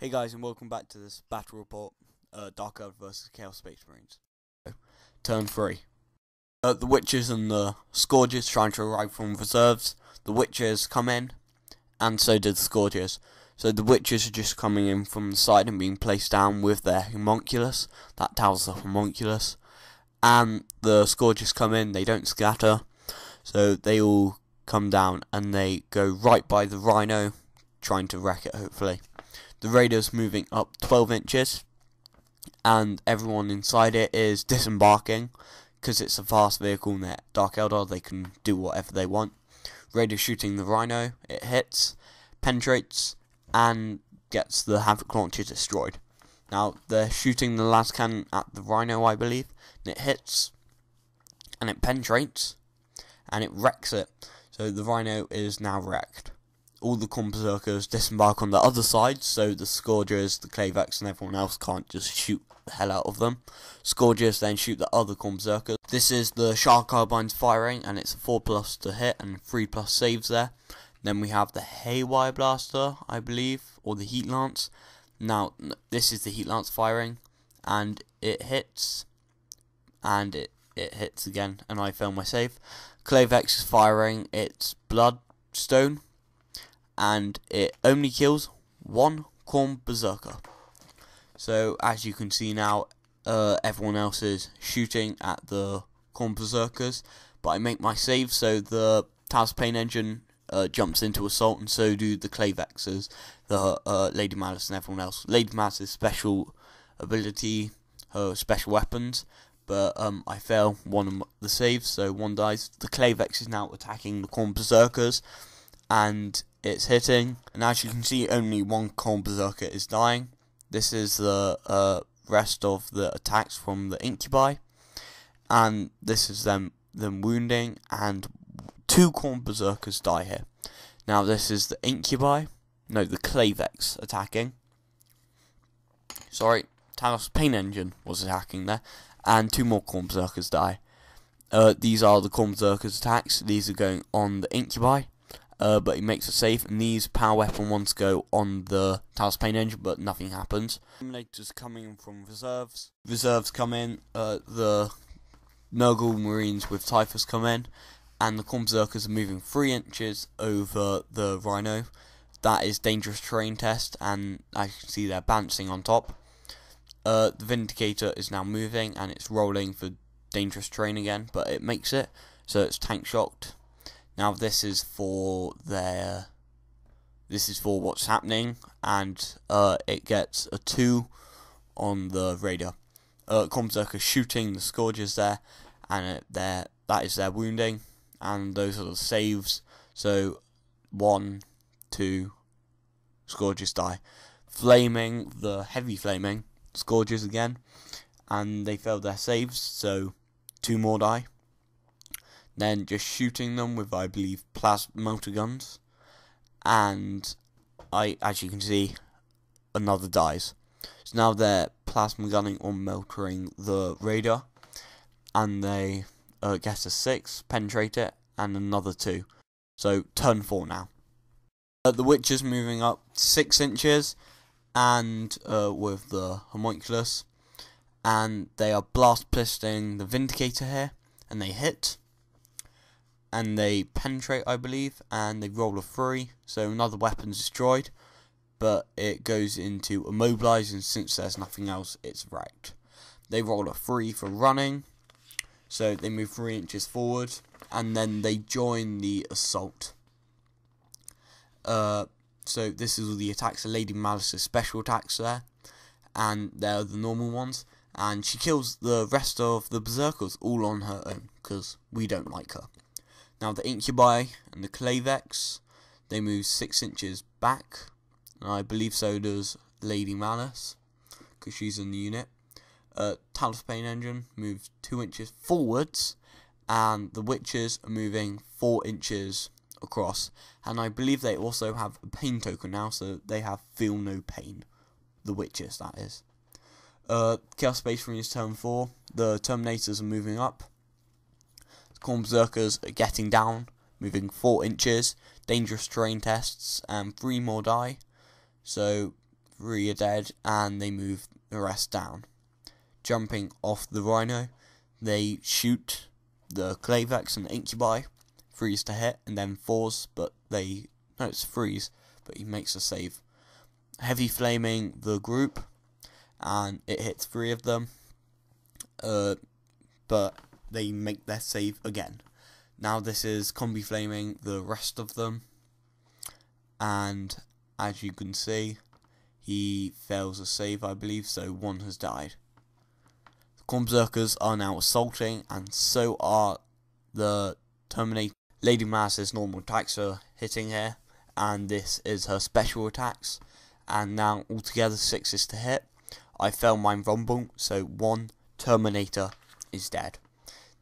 Hey guys, and welcome back to this battle report, Dark Eldar vs Chaos Space Marines. Turn 3. The Witches and the Scourges trying to arrive from reserves. The Witches come in, and so did the Scourges. So the Witches are just coming in from the side and being placed down with their homunculus. That tells the homunculus. And the Scourges come in, they don't scatter. So they all come down and they go right by the Rhino, trying to wreck it hopefully. The Raider's moving up 12 inches, and everyone inside it is disembarking, because it's a fast vehicle and they're Dark Eldar, they can do whatever they want. Raider's shooting the Rhino, it hits, penetrates, and gets the Havoc launcher destroyed. Now, they're shooting the las cannon at the Rhino, I believe, and it hits, and it penetrates, and it wrecks it. So the Rhino is now wrecked. All the Berserkers disembark on the other side, so the Scourges, the Clavex, and everyone else can't just shoot the hell out of them. Scourges then shoot the other Berserkers. This is the Shark Carbines firing, and it's a 4+ to hit and 3+ saves there. Then we have the Haywire Blaster, I believe, or the Heat Lance. Now, this is the Heat Lance firing, and it hits, and it hits again, and I fail my save. Clavex is firing, it's Bloodstone, and it only kills one Khorne Berserker. So as you can see now, everyone else is shooting at the Khorne Berserkers, but I make my save, so the Taos Pain Engine jumps into assault, and so do the Clavexes, the Lady Malice and everyone else. Lady Malice's special ability, her special weapons, but I fail one of the saves, so one dies. The Clavex is now attacking the Khorne Berserkers, and it's hitting, and as you can see, only one Khorne Berserker is dying. This is the rest of the attacks from the Incubi, and this is them wounding, and 2 Khorne Berserkers die here. Now this is the Incubi, no, the Clavex attacking. Sorry, Talos Pain Engine was attacking there, and 2 more Khorne Berserkers die. These are the Khorne Berserkers attacks. These are going on the Incubi. But he makes a save, and these power weapon ones go on the Taos Pain Engine, but nothing happens. Terminators coming in from reserves. Reserves come in, the Nurgle Marines with Typhus come in, and the Khorne Berserkers are moving 3 inches over the Rhino. That is dangerous terrain test, and as you can see they're bouncing on top. The Vindicator is now moving, and it's rolling for dangerous terrain again, but it makes it, so it's tank shocked. Now this is for what's happening, and it gets a 2 on the Raider. Khorne Berserker shooting the Scourges there, and that is their wounding, and those are the saves. So 1, 2, Scourges die. Flaming, the heavy flaming Scourges again, and they failed their saves, so 2 more die. Then just shooting them with, I believe, plasma motor guns, and as you can see, another dies. So now they're plasma gunning or motoring the Raider, and they get a 6, penetrate it, and another 2. So turn 4 now. The Witches moving up 6 inches, and with the homunculus, and they are blast pisting the Vindicator here, and they hit. And they penetrate, I believe, and they roll a 3, so another weapon's destroyed, but it goes into immobilize, and since there's nothing else, it's wrecked. They roll a 3 for running, so they move 3 inches forward, and then they join the assault. So this is all the attacks. The Lady Malice's special attacks there, and they're the normal ones, and she kills the rest of the Berserkers all on her own, because we don't like her. Now the Incubi and the Clavex, they move 6 inches back, and I believe so does Lady Malice, because she's in the unit. Talos Pain Engine moves 2 inches forwards, and the Witches are moving 4 inches across, and I believe they also have a pain token now, so they have Feel No Pain. The Witches, that is. Chaos Space Marines turn 4, the Terminators are moving up. Khorne Berserkers are getting down, moving 4 inches, dangerous terrain tests, and 3 more die. So 3 are dead, and they move the rest down. Jumping off the Rhino, they shoot the Clavex and the Incubi, 3s to hit, and then 4s, but it's 3s, but he makes a save. Heavy flaming the group, and it hits 3 of them, but they make their save again. Now this is combi flaming the rest of them, and as you can see, he fails a save, I believe, so 1 has died. The Khorne Berserkers are now assaulting, and so are the Terminator. Lady Malice's normal attacks are hitting here, and this is her special attacks, and now altogether 6 is to hit. I failed mine Rumble, so 1 Terminator is dead.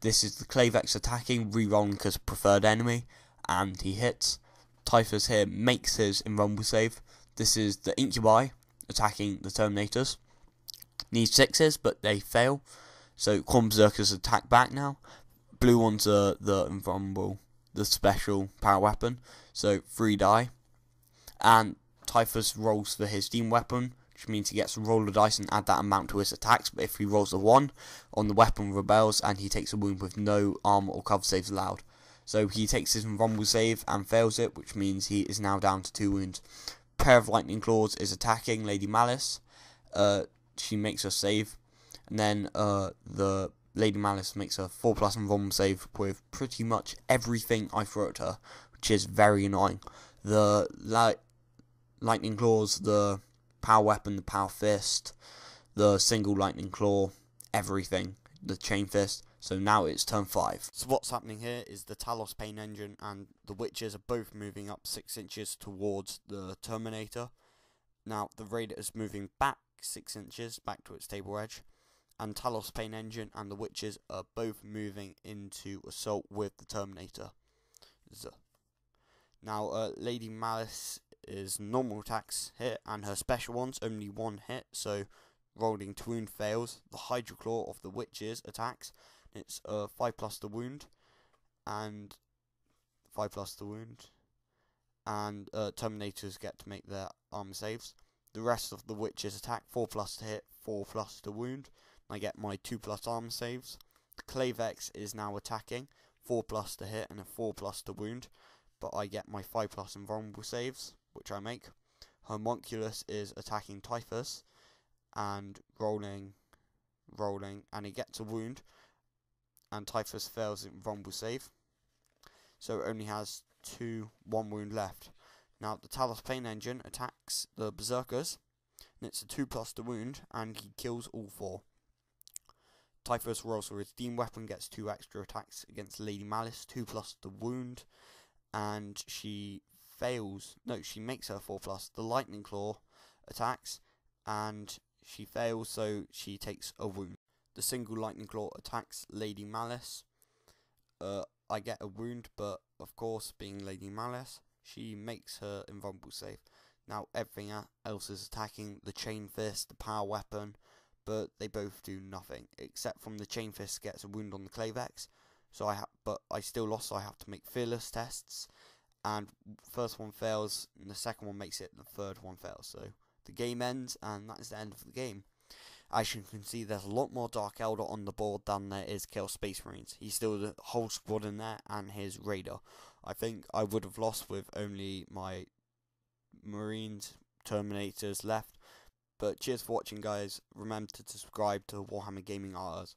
This is the Clavex attacking, re-rolling because preferred enemy, and he hits. Typhus here makes his Invulnerable save. This is the Incubi attacking the Terminators. Needs 6s, but they fail. So Khorne Berserkers attack back now. Blue ones are the Invulnerable, the special power weapon. So 3 die. And Typhus rolls for his Demon weapon, which means he gets to roll the dice and add that amount to his attacks. But if he rolls a 1 on the weapon, rebels, and he takes a wound with no armor or cover saves allowed. So he takes his Rumble save and fails it, which means he is now down to 2 wounds. Pair of Lightning Claws is attacking Lady Malice. She makes her save, and then the Lady Malice makes a 4+ Invulnerable save with pretty much everything I throw at her, which is very annoying. The Lightning Claws, the power weapon, the power fist, the single Lightning Claw, everything, the chain fist. So now it's turn 5. So what's happening here is the Talos Pain Engine and the Witches are both moving up 6 inches towards the Terminator. Now the Raider is moving back 6 inches, back to its table edge. And Talos Pain Engine and the Witches are both moving into assault with the Terminator. Now Lady Malice is normal attacks hit, and her special ones only 1 hit, so rolling to wound fails. The Hydra Claw of the Witches attacks. It's 5+ the wound, and 5+ the wound, and Terminators get to make their armor saves. The rest of the Witches attack 4+ to hit, 4+ to wound. I get my 2+ armor saves. The Clavex is now attacking, 4+ to hit and a 4+ to wound, but I get my 5+ invulnerable saves, which I make. Homunculus is attacking Typhus and rolling, and he gets a wound, and Typhus fails in invulnerable save, so it only has 1 wound left. Now the Talos Pain Engine attacks the Berserkers, and it's a 2+ to wound, and he kills all 4. Typhus rolls for his Demon weapon, gets 2 extra attacks against Lady Malice, 2+ to wound, and she fails. No, she makes her 4+. The Lightning Claw attacks, and she fails, so she takes a wound. The single Lightning Claw attacks Lady Malice. I get a wound, but of course, being Lady Malice, she makes her invulnerable save. Now everything else is attacking the Chain Fist, the power weapon, but they both do nothing, except from the Chain Fist gets a wound on the Clavex. So but I still lost, so I have to make fearless tests, and first one fails, and the second one makes it, and the third one fails. So the game ends, and that is the end of the game. As you can see, there's a lot more Dark Eldar on the board than there is Chaos Space Marines. He's still the whole squad in there, and his Raider. I think I would have lost with only my Marines, Terminators left. But cheers for watching, guys. Remember to subscribe to Warhammer Gaming RUs.